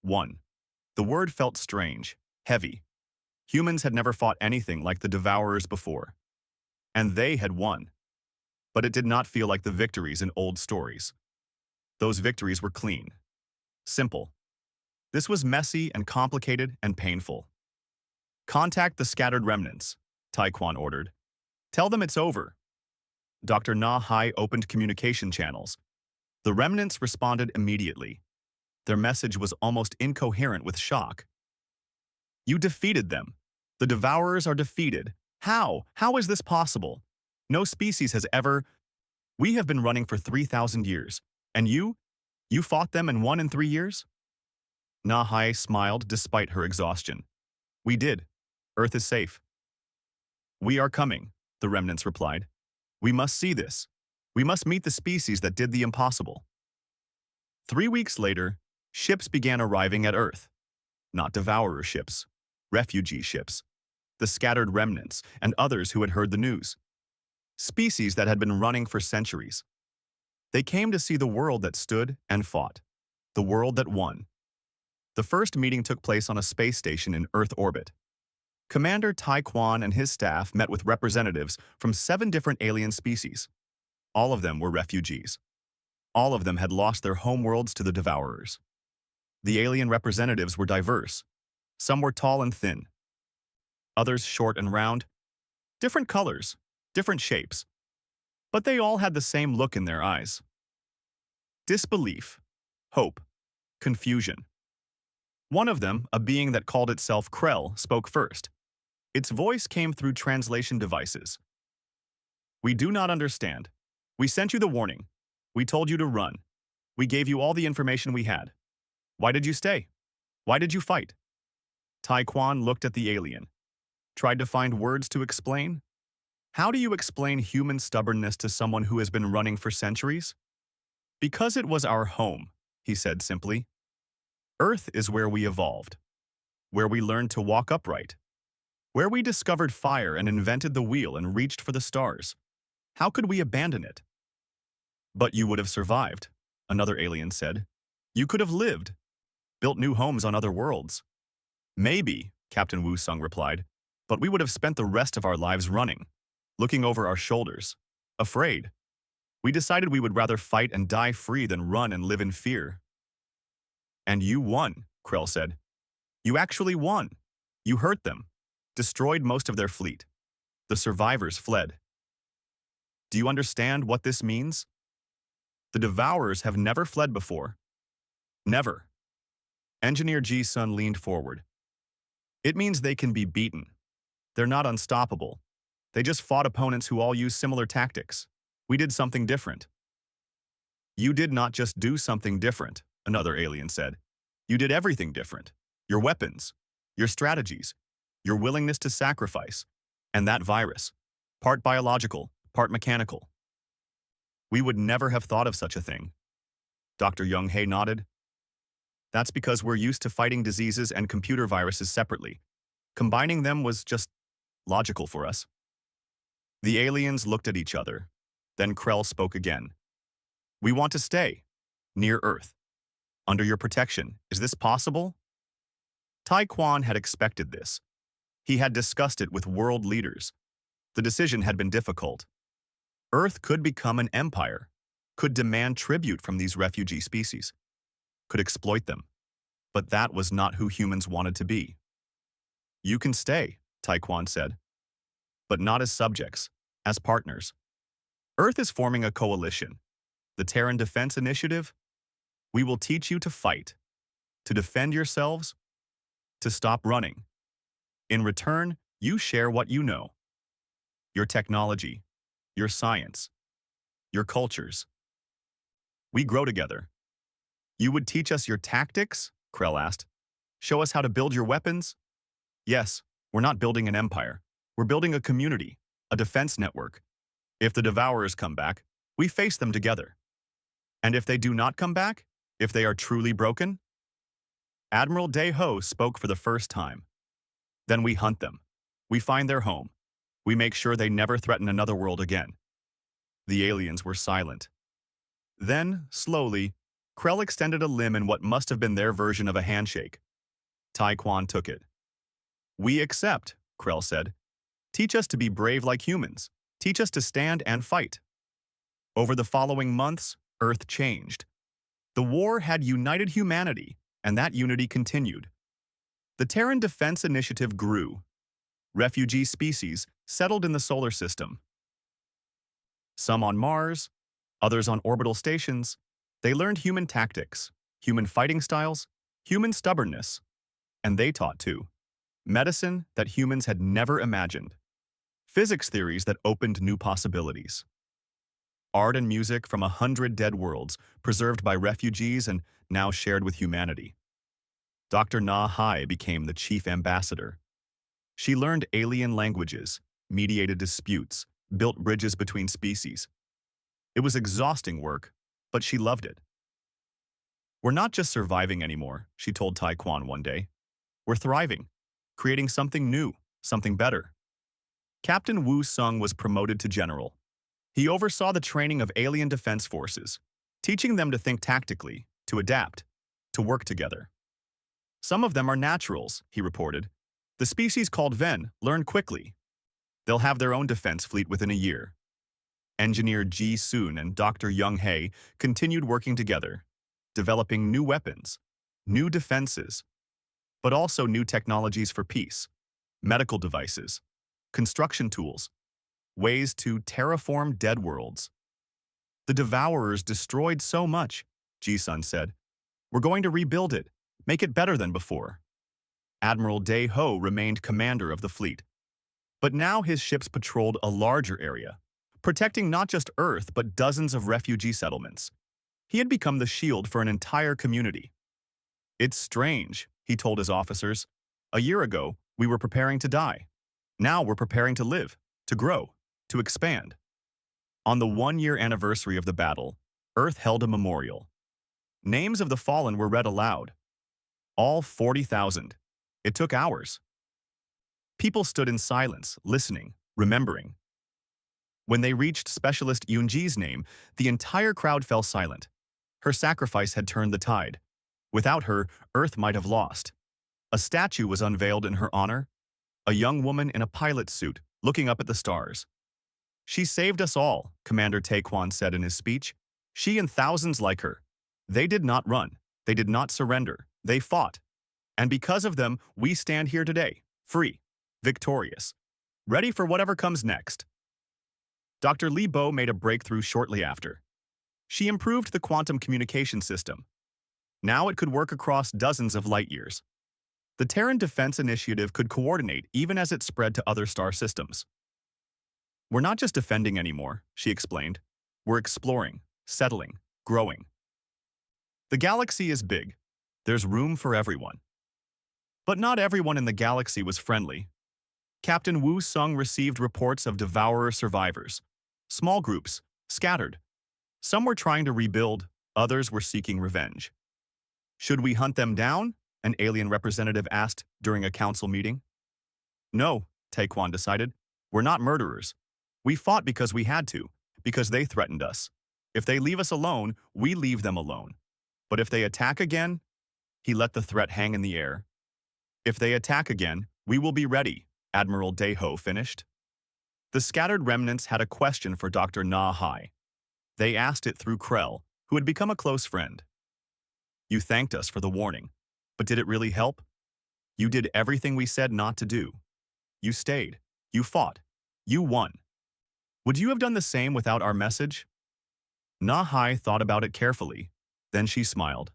Won. The word felt strange, heavy. Humans had never fought anything like the Devourers before. And they had won. But it did not feel like the victories in old stories. Those victories were clean. Simple. This was messy and complicated and painful. Contact the scattered remnants, Tai Quan ordered. Tell them it's over. Dr. Na Hai opened communication channels. The remnants responded immediately. Their message was almost incoherent with shock. You defeated them. The Devourers are defeated. How? How is this possible? No species has ever... We have been running for 3,000 years. And you? You fought them and won in 3 years? Na Hai smiled despite her exhaustion. We did. Earth is safe. We are coming, the remnants replied. We must see this. We must meet the species that did the impossible. 3 weeks later, ships began arriving at Earth. Not Devourer ships, refugee ships, the scattered remnants, and others who had heard the news. Species that had been running for centuries. They came to see the world that stood and fought, the world that won. The first meeting took place on a space station in Earth orbit. Commander Tai Quan and his staff met with representatives from 7 different alien species. All of them were refugees. All of them had lost their homeworlds to the Devourers. The alien representatives were diverse. Some were tall and thin, others short and round, different colors, different shapes, but they all had the same look in their eyes. Disbelief, hope, confusion. One of them, a being that called itself Krell, spoke first. Its voice came through translation devices. "We do not understand. We sent you the warning. We told you to run. We gave you all the information we had. Why did you stay? Why did you fight?" Taekwon looked at the alien, tried to find words to explain. How do you explain human stubbornness to someone who has been running for centuries? "Because it was our home," he said simply. "Earth is where we evolved, where we learned to walk upright, where we discovered fire and invented the wheel and reached for the stars. How could we abandon it?" "But you would have survived," another alien said. "You could have lived, built new homes on other worlds." "Maybe," Captain Wu Sung replied, "but we would have spent the rest of our lives running, looking over our shoulders, afraid. We decided we would rather fight and die free than run and live in fear." "And you won," Krell said. "You actually won. You hurt them, destroyed most of their fleet. The survivors fled. Do you understand what this means? The Devourers have never fled before. Never." Engineer Ji-sun leaned forward. "It means they can be beaten. They're not unstoppable. They just fought opponents who all use similar tactics. We did something different." "You did not just do something different," another alien said. "You did everything different. Your weapons, your strategies, your willingness to sacrifice, and that virus, part biological, part mechanical." "We would never have thought of such a thing." Dr. Young-hae nodded. "That's because we're used to fighting diseases and computer viruses separately. Combining them was just logical for us." The aliens looked at each other. Then Krell spoke again. "We want to stay, near Earth, under your protection. Is this possible?" Taekwon had expected this. He had discussed it with world leaders. The decision had been difficult. Earth could become an empire, could demand tribute from these refugee species, could exploit them. But that was not who humans wanted to be. "You can stay," Taekwon said. "But not as subjects, as partners. Earth is forming a coalition, the Terran Defense Initiative. We will teach you to fight, to defend yourselves, to stop running. In return, you share what you know. Your technology, your science, your cultures. We grow together." "You would teach us your tactics?" Krell asked. "Show us how to build your weapons?" "Yes, we're not building an empire. We're building a community, a defense network. If the Devourers come back, we face them together. And if they do not come back, if they are truly broken?" Admiral Dae-ho spoke for the first time. "Then we hunt them. We find their home. We make sure they never threaten another world again." The aliens were silent. Then, slowly, Krell extended a limb in what must have been their version of a handshake. Taekwon took it. "We accept," Krell said. "Teach us to be brave like humans. Teach us to stand and fight." Over the following months, Earth changed. The war had united humanity, and that unity continued. The Terran Defense Initiative grew. Refugee species settled in the solar system. Some on Mars, others on orbital stations. They learned human tactics, human fighting styles, human stubbornness. And they taught, too, medicine that humans had never imagined, physics theories that opened new possibilities, art and music from 100 dead worlds preserved by refugees and now shared with humanity. Dr. Na Hai became the chief ambassador. She learned alien languages, mediated disputes, built bridges between species. It was exhausting work, but she loved it. "We're not just surviving anymore," she told Taekwon one day. "We're thriving, creating something new, something better." Captain Wu Sung was promoted to general. He oversaw the training of alien defense forces, teaching them to think tactically, to adapt, to work together. "Some of them are naturals," he reported. "The species called Ven learn quickly. They'll have their own defense fleet within a year." Engineer Ji-sun and Dr. Young-hae continued working together, developing new weapons, new defenses. but also new technologies for peace, medical devices, construction tools, ways to terraform dead worlds. The Devourers destroyed so much, Ji-sun said. We're going to rebuild it, make it better than before. Admiral Dae-ho remained commander of the fleet. But now his ships patrolled a larger area, protecting not just Earth but dozens of refugee settlements. He had become the shield for an entire community. It's strange, he told his officers. A year ago, we were preparing to die. Now we're preparing to live, to grow, to expand. On the one-year anniversary of the battle, Earth held a memorial. Names of the fallen were read aloud. All 40,000. It took hours. People stood in silence, listening, remembering. When they reached Specialist Yoonji's name, the entire crowd fell silent. Her sacrifice had turned the tide. Without her, Earth might have lost. A statue was unveiled in her honor, a young woman in a pilot suit, looking up at the stars. She saved us all, Commander Taekwon said in his speech. She and thousands like her. They did not run. They did not surrender. They fought. And because of them, we stand here today, free, victorious, ready for whatever comes next. Dr. Lee Bo made a breakthrough shortly after. She improved the quantum communication system. Now it could work across dozens of light years. The Terran Defense Initiative could coordinate even as it spread to other star systems. We're not just defending anymore, she explained. We're exploring, settling, growing. The galaxy is big. There's room for everyone. But not everyone in the galaxy was friendly. Captain Wu Sung received reports of Devourer survivors. Small groups, scattered. Some were trying to rebuild, others were seeking revenge. Should we hunt them down? An alien representative asked during a council meeting. No, Taekwon decided. We're not murderers. We fought because we had to, because they threatened us. If they leave us alone, we leave them alone. But if they attack again, he let the threat hang in the air. If they attack again, we will be ready, Admiral Dae-ho finished. The scattered remnants had a question for Dr. Na-hai. They asked it through Krell, who had become a close friend. You thanked us for the warning, but did it really help? You did everything we said not to do. You stayed. You fought. You won. Would you have done the same without our message? Na-hai thought about it carefully. Then she smiled.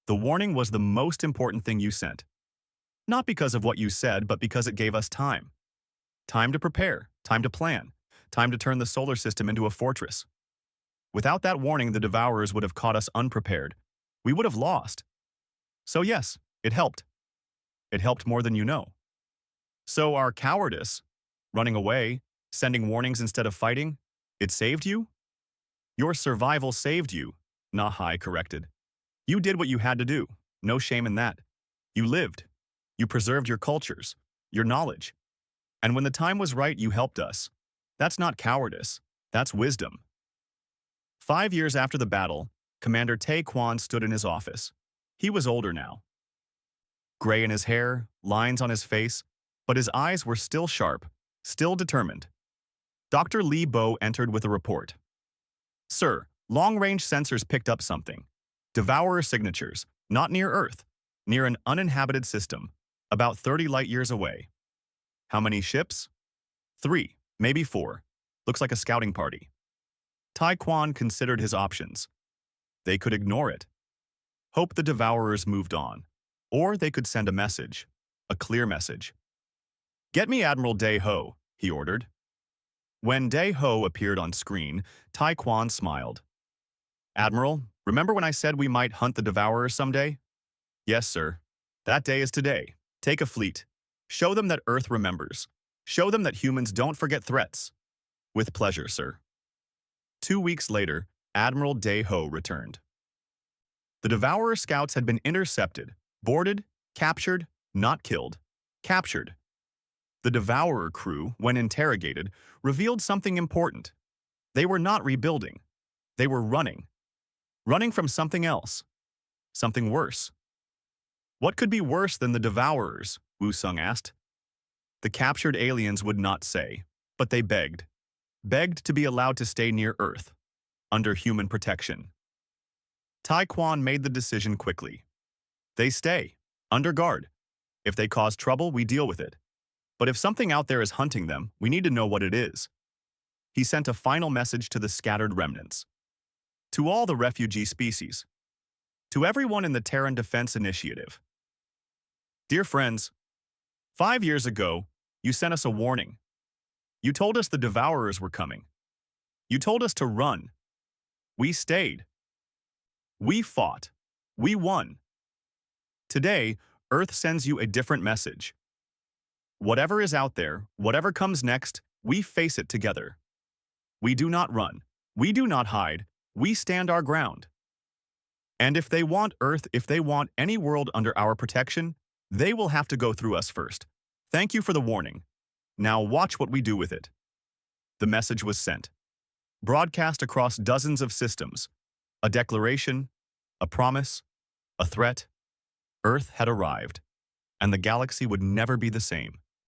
The warning was the most important thing you sent. Not because of what you said, but because it gave us time. Time to prepare, time to plan, time to turn the solar system into a fortress. Without that warning, the Devourers would have caught us unprepared. We would have lost. So yes, it helped. It helped more than you know. So our cowardice, running away, sending warnings instead of fighting, it saved you? Your survival saved you, Na-hai corrected. You did what you had to do. No shame in that. You lived. You preserved your cultures, your knowledge. And when the time was right, you helped us. That's not cowardice. That's wisdom. 5 years after the battle, Commander Taekwon stood in his office. He was older now. Gray in his hair, lines on his face, but his eyes were still sharp, still determined. Dr. Lee Bo entered with a report. Sir, long-range sensors picked up something. Devourer signatures, not near Earth, near an uninhabited system, about 30 light-years away. How many ships? 3, maybe 4. Looks like a scouting party. Taekwon considered his options. They could ignore it. Hope the Devourers moved on. Or they could send a message. A clear message. Get me Admiral Dae-ho, he ordered. When Dae-ho appeared on screen, Taekwon smiled. Admiral, remember when I said we might hunt the Devourers someday? Yes, sir. That day is today. Take a fleet. Show them that Earth remembers. Show them that humans don't forget threats. With pleasure, sir. 2 weeks later, Admiral Dae-ho returned. The Devourer scouts had been intercepted, boarded, captured, not killed, captured. The Devourer crew, when interrogated, revealed something important. They were not rebuilding. They were running. Running from something else. Something worse. What could be worse than the Devourers? Wu Sung asked. The captured aliens would not say, but they begged. Begged to be allowed to stay near Earth, under human protection. Taekwon made the decision quickly. They stay. Under guard. If they cause trouble, we deal with it. But if something out there is hunting them, we need to know what it is. He sent a final message to the scattered remnants. To all the refugee species. To everyone in the Terran Defense Initiative. Dear friends, 5 years ago, you sent us a warning. You told us the Devourers were coming. You told us to run. We stayed. We fought. We won. Today, Earth sends you a different message. Whatever is out there, whatever comes next, we face it together. We do not run. We do not hide. We stand our ground. And if they want Earth, if they want any world under our protection, they will have to go through us first. Thank you for the warning. Now watch what we do with it. The message was sent. Broadcast across dozens of systems. A declaration, a promise, a threat. Earth had arrived, and the galaxy would never be the same.